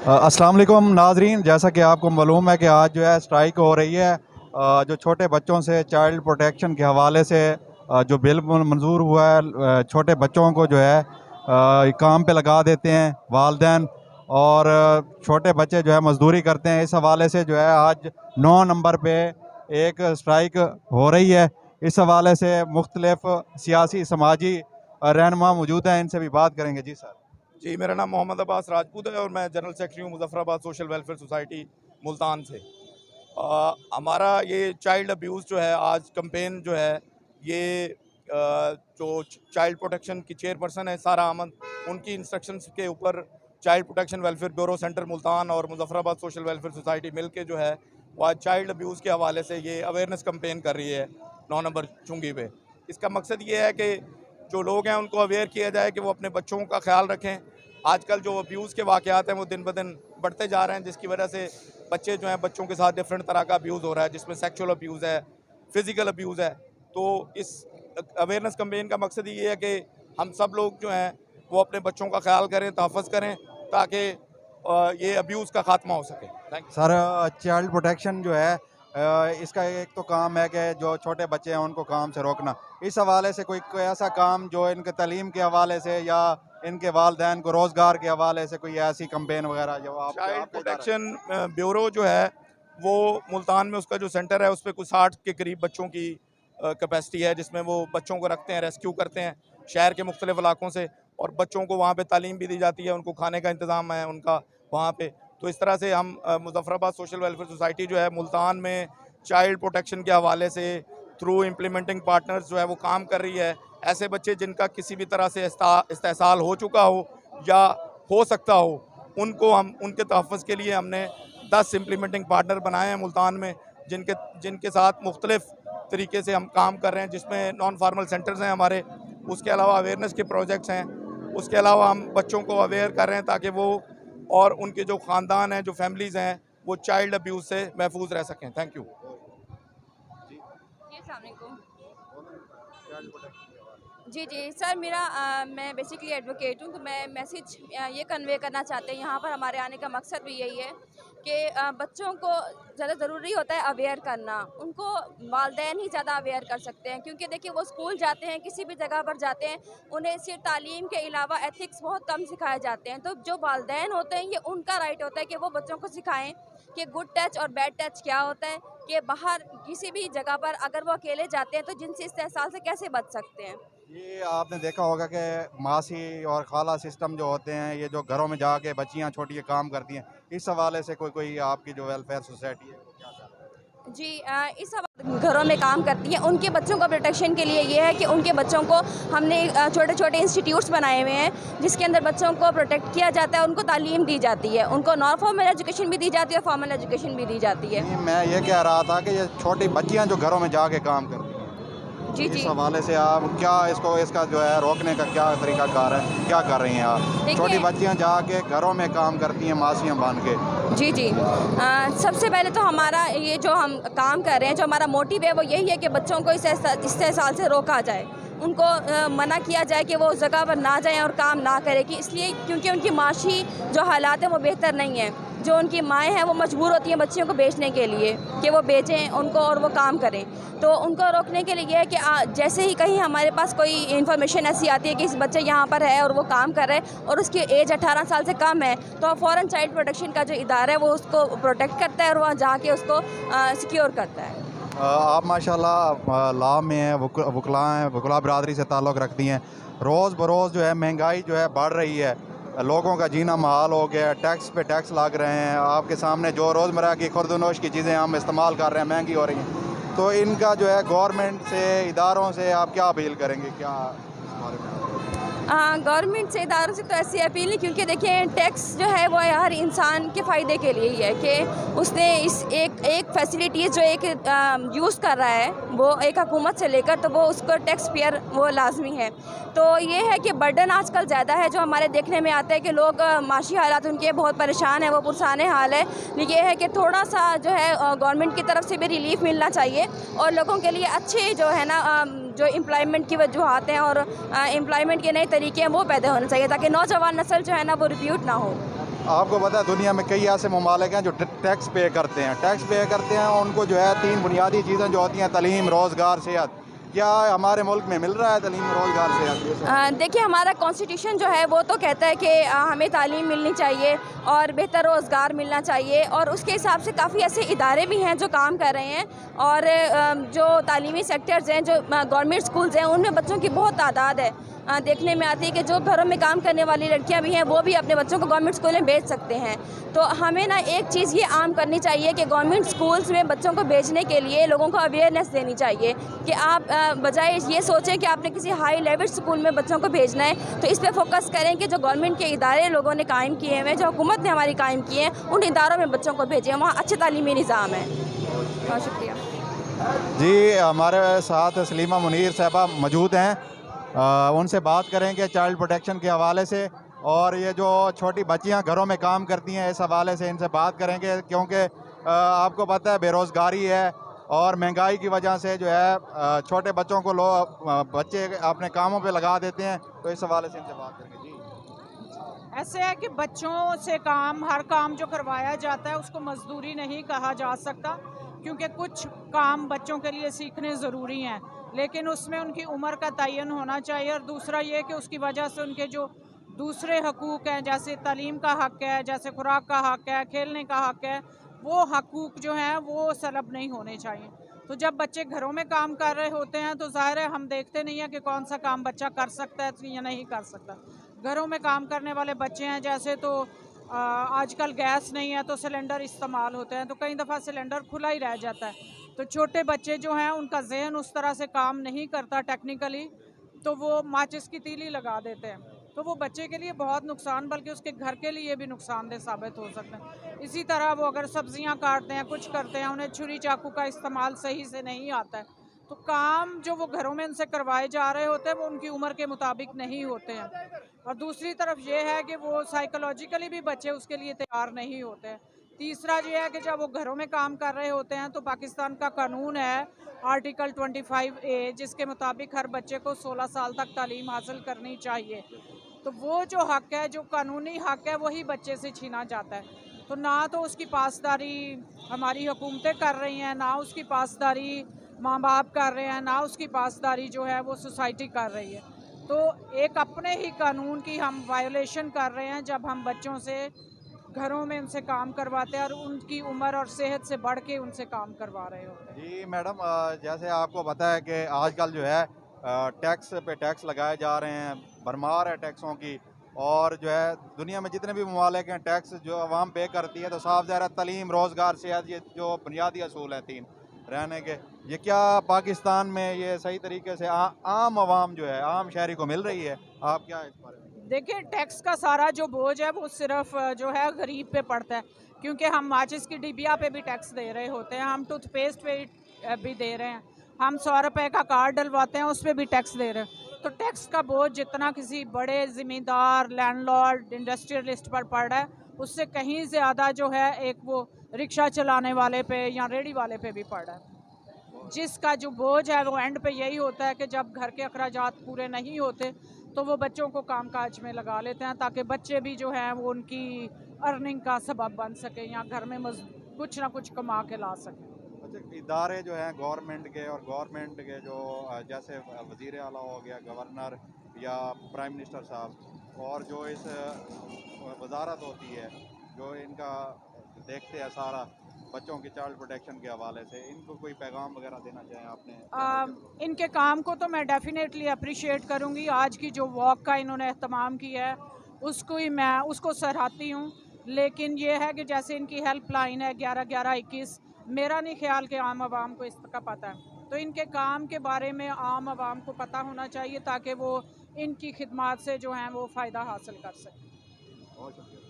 अस्सलाम वालेकुम नाजरीन, जैसा कि आपको मालूम है कि आज जो है स्ट्राइक हो रही है। जो छोटे बच्चों से चाइल्ड प्रोटेक्शन के हवाले से जो बिल मंजूर हुआ है, छोटे बच्चों को जो है काम पे लगा देते हैं वालिदैन, और छोटे बच्चे जो है मजदूरी करते हैं। इस हवाले से जो है आज 9 नंबर पे एक स्ट्राइक हो रही है। इस हवाले से मुख्तलिफ सियासी समाजी रहनुमा मौजूद हैं, इनसे भी बात करेंगे। जी सर। जी, मेरा नाम मोहम्मद अब्बास राजपूत है और मैं जनरल सेक्रेटरी हूँ Muzaffarabad social welfare society Multan से। हमारा ये चाइल्ड अब्यूज़ जो है, आज कैंपेन जो है ये जो चाइल्ड प्रोटेक्शन की चेयरपर्सन है सारा अहमद, उनकी इंस्ट्रक्शंस के ऊपर child protection welfare bureau centre Multan और मुजफ्फराबाद सोशल वेलफेयर सोसाइटी मिल के जो है वो आज चाइल्ड अब्यूज़ के हवाले से ये अवेयरनेस कैंपेन कर रही है 9 नंबर चुंगी पे। इसका मकसद ये है कि जो लोग हैं उनको अवेयर किया जाए कि वो अपने बच्चों का ख्याल रखें। आजकल जो अब्यूज़ के वाक़यात हैं वो दिन ब दिन बढ़ते जा रहे हैं, जिसकी वजह से बच्चे जो हैं, बच्चों के साथ डिफरेंट तरह का अब्यूज़ हो रहा है, जिसमें सेक्सुअल अब्यूज़ है, फ़िज़िकल अब्यूज़ है। तो इस अवेयरनेस कैंपेन का मकसद ये है कि हम सब लोग जो हैं वो अपने बच्चों का ख्याल करें, तहफ़्फ़ुज़ करें, ताकि ये अब्यूज़ का ख़ात्मा हो सके। Thank you sir, child protection जो है इसका एक तो काम है कि जो छोटे बच्चे हैं उनको काम से रोकना। इस हवाले से कोई ऐसा काम जो इनके तालीम के हवाले से या इनके वालिदैन को रोज़गार के हवाले से कोई ऐसी कैंपेन वगैरह जो आप चाइल्ड प्रोटेक्शन ब्यूरो जो है वो मुल्तान में, उसका जो सेंटर है उस पर कुछ 60 के करीब बच्चों की कैपेसिटी है, जिसमें वो बच्चों को रखते हैं, रेस्क्यू करते हैं शहर के मुख्तलिफ इलाकों से, और बच्चों को वहाँ पे तालीम भी दी जाती है, उनको खाने का इंतज़ाम है उनका वहाँ पे। तो इस तरह से हम मुजफ्फराबाद सोशल वेलफेयर सोसाइटी जो है मुल्तान में चाइल्ड प्रोटेक्शन के हवाले से थ्रू इम्प्लीमेंटिंग पार्टनर्स जो है वो काम कर रही है। ऐसे बच्चे जिनका किसी भी तरह से इस्तेसाल हो चुका हो या हो सकता हो, उनको हम उनके तहफ़्फ़ुज़ के लिए हमने 10 इम्प्लीमेंटिंग पार्टनर बनाए हैं मुल्तान में, जिनके साथ मुख्तलिफ तरीके से हम काम कर रहे हैं, जिसमें नॉन फार्मल सेंटर्स हैं हमारे, उसके अलावा अवेयरनेस के प्रोजेक्ट्स हैं, उसके अलावा हम बच्चों को अवेयर कर रहे हैं ताकि वो और उनके जो ख़ानदान हैं, जो फैमिलीज़ हैं, वो चाइल्ड अब्यूज़ से महफूज रह सकें। Thank you. जी जी सर, मैं बेसिकली एडवोकेट हूँ, तो मैं मैसेज ये कन्वे करना चाहते हैं। यहाँ पर हमारे आने का मकसद भी यही है कि बच्चों को ज़्यादा ज़रूरी होता है अवेयर करना। उनको वालिदैन ही ज़्यादा अवेयर कर सकते हैं, क्योंकि देखिए वो स्कूल जाते हैं, किसी भी जगह पर जाते हैं, उन्हें सिर्फ तालीम के अलावा एथिक्स बहुत कम सिखाए जाते हैं। तो जो वालिदैन होते हैं, ये उनका राइट होता है कि वो बच्चों को सिखाएँ कि गुड टच और बैड टच क्या होता है, कि बाहर किसी भी जगह पर अगर वो अकेले जाते हैं तो जिनसी इस्तेसाल से कैसे बच सकते हैं। ये आपने देखा होगा कि मासी और खाला सिस्टम जो होते हैं, ये जो घरों में जाके बच्चियां छोटी काम करती हैं, इस हवाले से कोई आपकी जो वेलफेयर सोसाइटी है वो क्या कर रही है? जी, इस घरों में काम करती हैं, उनके बच्चों को प्रोटेक्शन के लिए ये है कि उनके बच्चों को हमने छोटे छोटे इंस्टीट्यूट्स बनाए हुए हैं, जिसके अंदर बच्चों को प्रोटेक्ट किया जाता है, उनको तालीम दी जाती है, उनको नॉन फॉर्मल एजुकेशन भी दी जाती है और फॉर्मल एजुकेशन भी दी जाती है। मैं ये कह रहा था कि ये छोटी बच्चियां जो घरों में जाके काम करती हैं, जी जी, इस हवाले से आप क्या इसका जो है रोकने का क्या तरीकाकार है, क्या कर रही हैं आप? छोटी बच्चियां जाके घरों में काम करती हैं मासियां बन के। जी जी, सबसे पहले तो हमारा ये जो हम काम कर रहे हैं, जो हमारा मोटिव है वो यही है कि बच्चों को इस इस्तेसाल से रोका जाए, उनको मना किया जाए कि वो उस जगह पर ना जाएं और काम ना करें, कि इसलिए क्योंकि उनकी माशी जो हालात हैं वो बेहतर नहीं है। जो उनकी माएँ हैं वो मजबूर होती हैं बच्चियों को बेचने के लिए, कि वो बेचें उनको और वो काम करें। तो उनको रोकने के लिए ये है कि जैसे ही कहीं हमारे पास कोई इन्फॉर्मेशन ऐसी आती है कि इस बच्चे यहाँ पर है और वो काम कर रहे हैं और उसकी एज 18 साल से कम है, तो फ़ौरन चाइल्ड प्रोटेक्शन का जो इदारा है वो उसको प्रोटेक्ट करता है और वहाँ जाके उसको सिक्योर करता है। आप माशाल्लाह लॉ में हैं, वकला बिरादरी से ताल्लुक़ रखती हैं। रोज़ बरोज़ जो है महंगाई जो है बढ़ रही है, लोगों का जीना महाल हो गया, टैक्स पे टैक्स लग रहे हैं। आपके सामने जो रोज़मर्रा की खुर्दनोश की चीज़ें हम इस्तेमाल कर रहे हैं महंगी हो रही हैं, तो इनका जो है गवर्नमेंट से, इदारों से आप क्या अपील करेंगे? क्या इस बारे में? गवर्नमेंट से, इदारों से तो ऐसी अपील नहीं, क्योंकि देखिए टैक्स जो है वो हर इंसान के फ़ायदे के लिए ही है, कि उसने इस एक फैसिलिटीज़ जो एक यूज़ कर रहा है वो एक हुकूमत से लेकर, तो वो उसको टैक्स पेयर वो लाजमी है। तो ये है कि बर्डन आजकल ज़्यादा है, जो हमारे देखने में आता है कि लोग माशी हालात उनके बहुत परेशान हैं, वो पुरसाने हाल है। ये है कि थोड़ा सा जो है गवर्नमेंट की तरफ से भी रिलीफ मिलना चाहिए, और लोगों के लिए अच्छे जो है ना जो एम्प्लॉयमेंट की वजूहत हैं और एम्प्लॉयमेंट के नए तरीके हैं वो पैदा होने चाहिए, ताकि नौजवान नस्ल जो है ना वो रिप्यूट ना हो। आपको पता है दुनिया में कई ऐसे ममालिक हैं जो टैक्स पे करते हैं उनको जो है 3 बुनियादी चीज़ें जो होती हैं तलीम, रोज़गार, सेहत। क्या हमारे मुल्क में मिल रहा है तलीम, रोज़गार, सेहत? देखिए हमारा कॉन्स्टिट्यूशन जो है वो तो कहता है कि हमें तालीम मिलनी चाहिए और बेहतर रोज़गार मिलना चाहिए, और उसके हिसाब से काफ़ी ऐसे इदारे भी हैं जो काम कर रहे हैं, और जो तालीमी सेक्टर्स हैं, जो गवर्नमेंट स्कूल्स हैं, उनमें बच्चों की बहुत तादाद है। देखने में आती है कि जो घरों में काम करने वाली लड़कियां भी हैं वो भी अपने बच्चों को गवर्नमेंट स्कूल में भेज सकते हैं। तो हमें ना एक चीज़ ये आम करनी चाहिए कि गवर्नमेंट स्कूल्स में बच्चों को भेजने के लिए लोगों को अवेयरनेस देनी चाहिए कि आप बजाय ये सोचें कि आपने किसी हाई लेवल स्कूल में बच्चों को भेजना है, तो इस पर फोकस करें कि जो गवर्नमेंट के इदारे लोगों ने कायम किए हैं, जो हुकूमत ने हमारी कायम किए हैं, उन इदारों में बच्चों को भेजें, वहाँ अच्छे तालीमी निज़ाम है। बहुत शुक्रिया जी, हमारे साथ सलीमा मुनीर साहबा मौजूद हैं। उनसे बात करेंगे चाइल्ड प्रोटेक्शन के हवाले से, और ये जो छोटी बच्चियां घरों में काम करती हैं इस हवाले से इनसे बात करेंगे, क्योंकि आपको पता है बेरोज़गारी है और महंगाई की वजह से जो है छोटे बच्चों को बच्चे अपने कामों पे लगा देते हैं, तो इस हवाले से इनसे बात करेंगे। जी, ऐसे है कि बच्चों से हर काम जो करवाया जाता है उसको मजदूरी नहीं कहा जा सकता, क्योंकि कुछ काम बच्चों के लिए सीखने ज़रूरी हैं, लेकिन उसमें उनकी उम्र का तयन होना चाहिए। और दूसरा ये कि उसकी वजह से उनके जो दूसरे हकूक़ हैं, जैसे तालीम का हक़ है, जैसे खुराक का हक़ है, खेलने का हक़ है, वो हकूक़ जो हैं वो सलब नहीं होने चाहिए। तो जब बच्चे घरों में काम कर रहे होते हैं तो ज़ाहिर है हम देखते नहीं हैं कि कौन सा काम बच्चा कर सकता है या नहीं कर सकता। घरों में काम करने वाले बच्चे हैं, जैसे तो आजकल गैस नहीं है तो सिलेंडर इस्तेमाल होते हैं, तो कई दफ़ा सिलेंडर खुला ही रह जाता है। तो छोटे बच्चे जो हैं उनका जहन उस तरह से काम नहीं करता टेक्निकली, तो वो माचिस की तीली लगा देते हैं, तो वो बच्चे के लिए बहुत नुकसान, बल्कि उसके घर के लिए भी नुकसानदेह साबित हो सकता है। इसी तरह वो अगर सब्जियां काटते हैं, कुछ करते हैं, उन्हें छुरी चाकू का इस्तेमाल सही से नहीं आता है, तो काम जो वो घरों में उनसे करवाए जा रहे होते हैं वो उनकी उम्र के मुताबिक नहीं होते हैं। और दूसरी तरफ ये है कि वो साइकोलॉजिकली भी बच्चे उसके लिए तैयार नहीं होते हैं। तीसरा ये है कि जब वो घरों में काम कर रहे होते हैं तो पाकिस्तान का कानून है आर्टिकल 25A, जिसके मुताबिक हर बच्चे को 16 साल तक तालीम हासिल करनी चाहिए। तो वो जो हक़ है, जो कानूनी हक़ है, वही बच्चे से छीना जाता है। तो ना तो उसकी पासदारी हमारी हुकूमतें कर रही हैं, ना उसकी पासदारी माँ बाप कर रहे हैं, ना उसकी पासदारी जो है वो सोसाइटी कर रही है। तो एक अपने ही कानून की हम वायोलेशन कर रहे हैं जब हम बच्चों से घरों में उनसे काम करवाते हैं और उनकी उम्र और सेहत से बढ़ के उनसे काम करवा रहे होते हैं। जी मैडम, जैसे आपको पता है कि आजकल जो है टैक्स पे टैक्स लगाए जा रहे हैं, भरमार है टैक्सों की, और जो है दुनिया में जितने भी ममालिक हैं टैक्स जो अवाम पे करती है, तो साफ ज़ाहिर है तलीम, रोज़गार, सेहत, ये जो बुनियादी असूल हैं 3 रहने के, ये क्या पाकिस्तान में ये सही तरीके से आम आवाम जो है, आम शहरी को मिल रही है? आप क्या इस बारे में? देखिए, टैक्स का सारा जो बोझ है वो सिर्फ जो है गरीब पे पड़ता है, क्योंकि हम माचिस की डिबिया पे भी टैक्स दे रहे होते हैं, हम टूथपेस्ट पे भी दे रहे हैं, हम 100 रुपये का कार्ड डलवाते हैं उस पर भी टैक्स दे रहे हैं। तो टैक्स का बोझ जितना किसी बड़े ज़मींदार, लैंडलॉर्ड, इंडस्ट्रियलिस्ट पर पड़ रहा है, उससे कहीं ज़्यादा जो है एक वो रिक्शा चलाने वाले पे या रेडी वाले पे भी पड़ रहा है, जिसका जो बोझ है वो एंड पे यही होता है कि जब घर के अखराजात पूरे नहीं होते तो वो बच्चों को कामकाज में लगा लेते हैं, ताकि बच्चे भी जो हैं वो उनकी अर्निंग का सबब बन सके या घर में कुछ ना कुछ कमा के ला सकें। अच्छा, इदारे जो हैं गवर्नमेंट के, और गवर्नमेंट के जो जैसे वज़ीर आला हो गया, गवर्नर या प्राइम मिनिस्टर साहब, और जो इस वजारत होती है जो इनका देखते हैं सारा बच्चों की चाइल्ड प्रोटेक्शन के हवाले से, इनको कोई पैगाम वगैरह देना चाहें आपने? इनके काम को तो मैं डेफिनेटली अप्रिशिएट करूँगी। आज की जो वॉक का इन्होंने एहतमाम किया है उसको सराहती हूँ, लेकिन ये है कि जैसे इनकी हेल्पलाइन है 111121, मेरा नहीं ख्याल कि आम आवाम को इसका पता है, तो इनके काम के बारे में आम आवाम को पता होना चाहिए ताकि वो इनकी खिदमात से जो हैं वो फ़ायदा हासिल कर सकें। बहुत शुक्रिया।